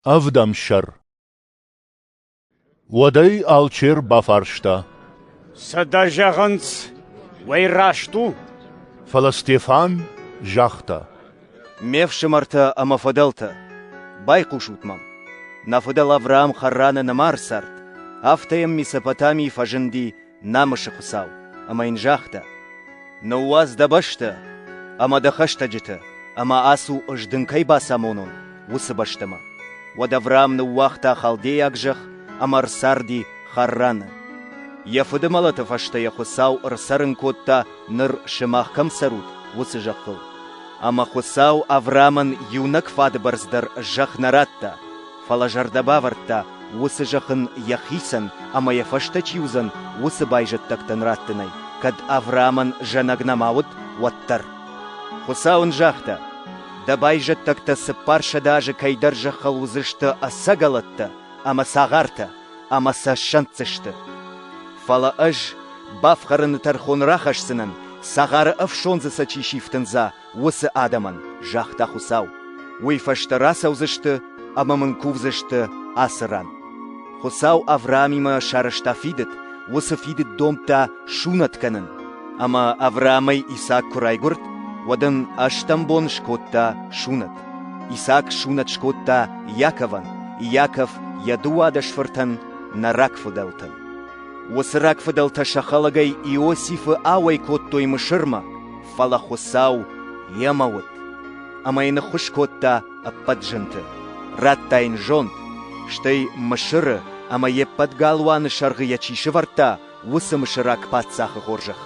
Avdamshar. Waday alcher bafarshta. Sadajagans Wayrashtu. Falastefan jachta. Мевшимарта амафаделта. Байкушутмам. Нафадел Авраам Харрана намарсарт. Автаем Месопотамии фаженди намышахусау. Ама инжахта. Науаз дабашта. Ама дахашта джита. Ама асу аждынкай басамонун. Вусабаштама. Вад Авраам науахта халдеякжах. Амарсарди Харрана. Яфудамалата фашта яхусау рсарын котта ныр шимахкам сарут. Вусажахыл. Ама хусау Аврааман юнак фадбарздар жахнаратта. Фалажардабаварта, усы жахын яхисан, ама яфашта чиузан, усы байжаттактан раттынай, кад Аврааман жанагнамаут ваттар. Хусаун жахта, да байжаттакта сыпарша даже кайдар жахал узышта асагалатта, ама сагарта, ама сашанцышты. Фала аж, бафхарыны тархон рахашсынын, сагары афшонзы сачишифтынза, усы адаман, жахта хусау. Уйфашта раса узышты, ама мынкувзышты асыран. Хусау Авраамима шарышта фидет, усы фидет домта шунатканын. Ама Авраамай Исаак курайгурт, вадан аштамбон шкотта шунат. Исаак шунат шкотта Якован, и Яков ядуада швыртан на Ракфуделтан. Усы Ракфуделта шахалагай Иосифы ауай коттой мышырма, фала хусау ямаут. Ама ина хуш котта аппаджынты. Раттайн жонт, штай мышыры, ама еппат галуаны шарғы ячиші варта, усы мышырак патсақы хоржах.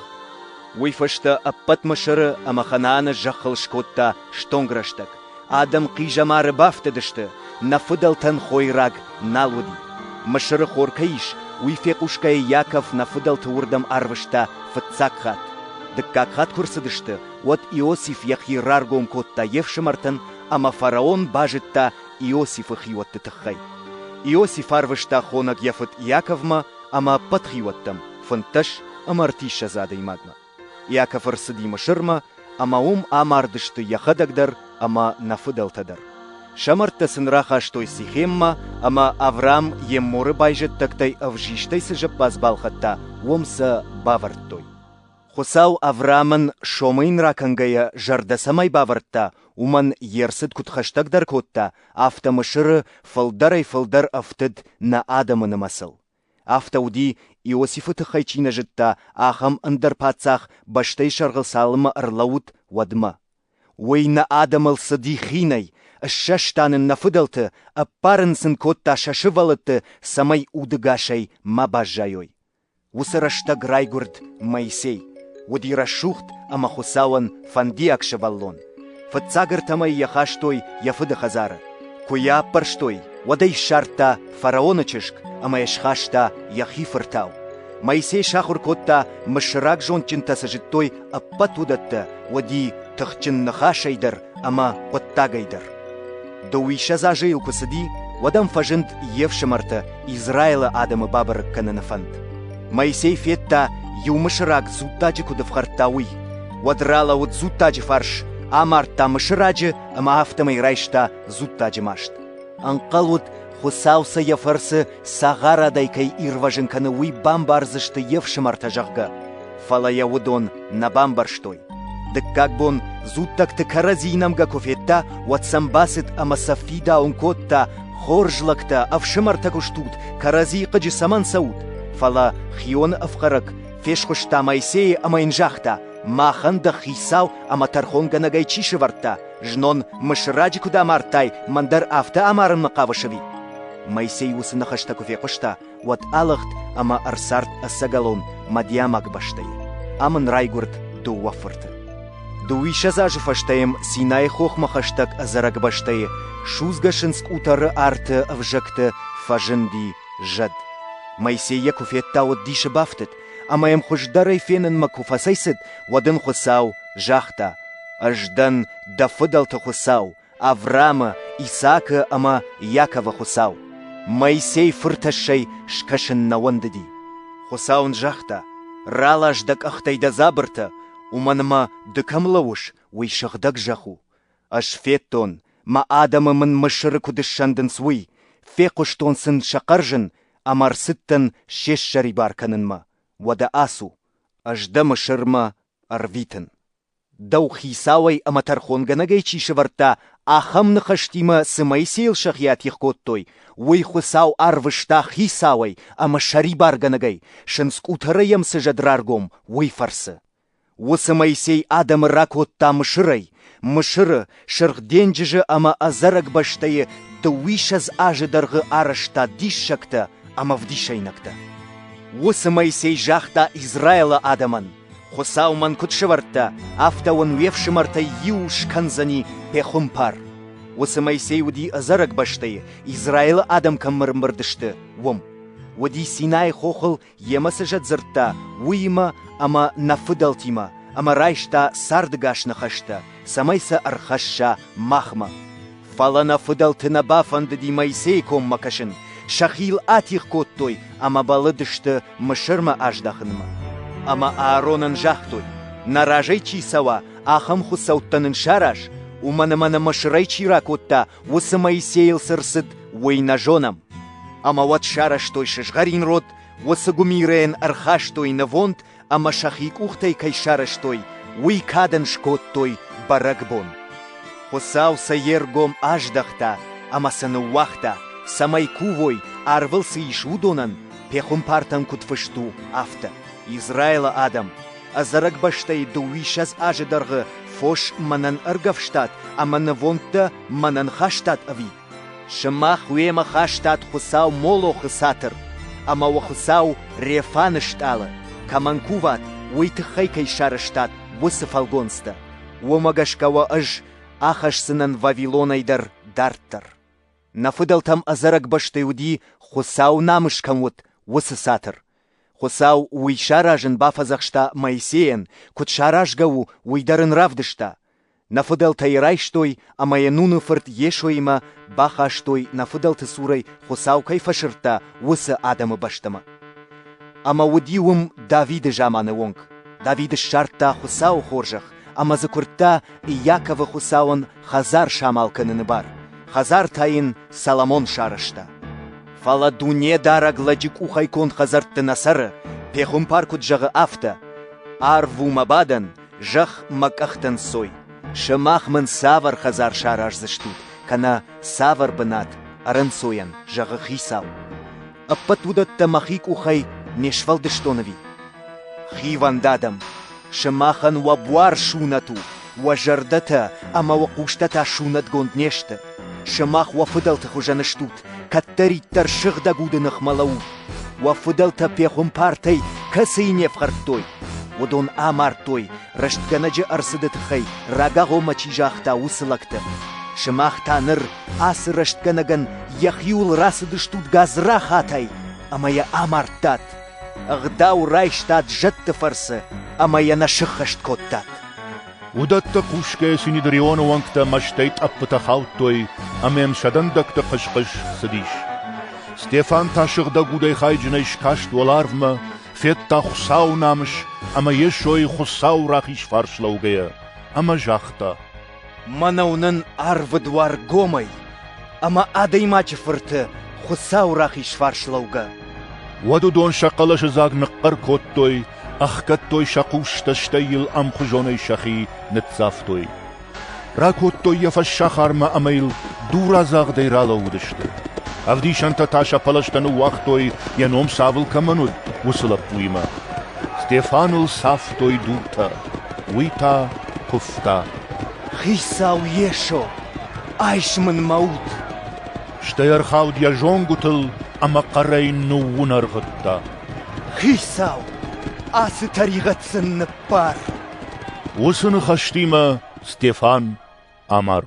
Уйфашта аппат мышыры, ама ханааны жақыл шкотта штонграштак. Адам қижамары бафтыдышты, нафыдалтан хойраг налуди. Мышыры хоркаиш, уйфек ушкай Яков нафыдалты урдам арвышта фыцакхат. Дыккакхат курсыдышты, вот Иосиф яхираргом котта евшымартын, ама фараон бажытта Иосифы хиуатты тыххай. Иосиф арвышта хонак яфыт Яковма, ама патхиуаттам, фынташ амартиша зады имадма. Яков арсыди мышырма, ама амардышты яхадагдар, ама нафыдалтадар. Шамартта сынраха штой сихемма, ама Авраам емморы байжыттактай авжиштай сыжып базбалхатта, омса баварттой. Хусау Авраамын шомын ракангая жардасамай бавартта, уман ерсыт кутхаштагдар котта, автомышыры фылдар автыд на адамыны масыл. Автауди Иосифы тыхайчина жытта, ахам ындар пацах баштай шарғылсалымы ырлаут вадма. Уй на адамыл сыди хинай, шаштанын нафыдалты, аппарынсын котта шашывалыты, самай удыгашай мабажайой. Усырашта грайгурд Моисей. Удира шухт, ама хусауан фандиак шаваллон. Фыцагыр тамай яхаштой яфыды хазары. Куя парштой, waday шарта фараонычышк, ама яшхашта яхифыртау. Моисей шахур котта мышырак жончынта сажиттой аппатудатта, waди тахчынныха шайдар, ама коттагайдар. Доуиша зажил кусади, вадам фажынт евшымарта Израила адамы бабыр кананафант. Моисей фетта юмышырак зуттаджы кудывхартауи. Вадрала вот зуттаджы фарш, амарта мышыраджы, ама автомай райшта зуттаджы машт. Анқал вот хусауса яфарсы сағарадай кай ирважын каны уй бамбарзышты евшымарта жағға. Фалая удон на бамбарштой. Дык как бон зуттакты каразинамга кофетта, ватсамбасыт ама сафида онкотта, хоржлакта авшымарта куштут, карази қыджы саман саут. Фала хион афқарак, фешхушта Моисея ама инжахта, маханда хисау ама тархонга нагайчиши варта, жнон мышраджи куда мартай, мандар авта амарын мақавышыви. Моисей усына хашта кофе кошта, вот алахт ама арсарт асагалон, мадьямак баштай. Амын райгурт дуафырты. Дуиша зажы фаштаем Синай хохма хаштаг азарак баштай, шузгашинск утары арты авжакты фажынди жад. Моисея куфетта от диша бафтет, ама ем хуждарай фенен макуфасайсыд, вадын хусау жахта, аждан дафыдалты хусау, Авраама, Исаака ама Якова хусау. Моисей фырташай шкашын науандыди. Хусаун жахта, рала аждак ахтайда забырта, уманыма дыкамлауш уйшахдак жаху. Аш феттон, ма адамымын мышыры кудышшандын суй, фе куштонсын шақаржын, амарсыттын шеш жарибарканынма, вада асу, ажда мышырма арвитын. Дау хисауай аматархонганагай чишеварта, ахам нахаштима сымайсейл шахят ехкоттой, уй хусау арвышта хисауай, ама шарибарганагай, шынскутараям сажадраргом, уй фарсы. Усымайсей адам ракотта мышырай, мышыры шырхденжижі ама азарак баштайы, да уишаз ажыдарғы арашта дишшакта, ама вдишайнакта. Усымайсей жахта Израила адаман, хосауман кутшеварта, автауан вевшимарта юш канзани пехумпар. Усымайсей уди азарак баштайы, Израила адам каммырмырдышты, вом. Уди Синай хохыл емасы жадзырта, уйма ама нафыдалтима, ама райшта сардыгашны хашта, самайса архашша махма. Фала нафыдалтына бафанды ди Майсей комма кашын, шахил атих коттой, ама балыдышты мышырма аждахынма. Ама Ааронын жахтой, наражай чисава, ахам хусауттанын шараш, уманымана мышырай чира котта, усы Майсейл сырсыд уйна жонам. Ама вот шараштой шышгарин род, усы гумирен архаштой навонт, ама шахик ухтай кай шараштой, уй кадан шкоттой баракбон. Хусау саергом аждахта, ама сыны уахта, самай кувой арвылсы ишудонан, пехум партан кутфышту афта. Израила адам, азарак баштай дуишаз ажыдарғы фош манан аргавштат, ама навонтта манан хаштат ави. Шымах уема хаштат хусау моло хысатыр, ама ва хусау рефанышталы, каманкуват уйтыхай кай шарыштат высы фалгонста. Уомагашкава аж ахашсынан Вавилонайдар дарттар. Нафыдалтам азарак баштай уди хусау намышкамут высы сатыр. Хусау уйшаражын бафазахшта Майсеен, кутшаражгау уйдарын равдышта. Нафыдалтай райштой, амаянуны фырт ешойма, бахаштой нафыдалты сурай хусау кайфашырта усы адамы баштама. Ама удиум Давиды жаманы онг. Давиды шарта хусау хоржах, ама закурта и Якова хусауын хазар шамалканыны бар. Хазар тайын Саламон шарышта. Фала дуне дара гладжик ухайкон хазартты насары, пехум паркут жағы афта. Арвума бадан, жах макахтан сой. Шымахмын савар хазар шараш заштут, кана савар бынат, арын соян, жағы хисау. Аппатудатта махик ухай нешвалдыштонови. Хивандадам, шымахан вабуар шунату, важардата, ама вакуштата шунат гонднешта. Шымах вафыдалты хужаныштут, каттариттар шыгда гудынық малау. Вафыдалта пехум партай, касыйне фхартой. Водон амартой, раштганаджы арсыдытхай, рагаго мачижахта усылакты. Шымах таныр, асы раштганаган, яхюл расыдыштут газра хатай, амая амартат. Агдау райштат жытты фарсы, амая нашыхашт коттат. Удатта кушке синидриона вангта маштайт аппыта хауттой, амем шадандакта қыш-қыш сыдиш. Стефан ташығда гудай хайджынайш кашт валарвма, фетта хусау намыш, ама ешой хусау рахиш фаршлаугая, ама жахта. Манаунын арвыдуар гомай, ама адаймачы фырты хусау рахиш фаршлауга. Вадудон шақалашы загныққар коттой, ахкаттой шақушташтайыл амхужонай шахи нетсафтой. Ракоттой яфаш шахарма амайл дуразағдай ралаудышты. Авдишанта таша палаштану вахтой яном савыл камануд усылап уйма. Стефанул сафтой дута, уйта куфта. Хисау ешо, айшмын маут. Штайархауд я жонгутыл, ама қарайын нуун арғытта. Хисау, асы таригатсынны пар. Усыны хаштима Стефан Амар.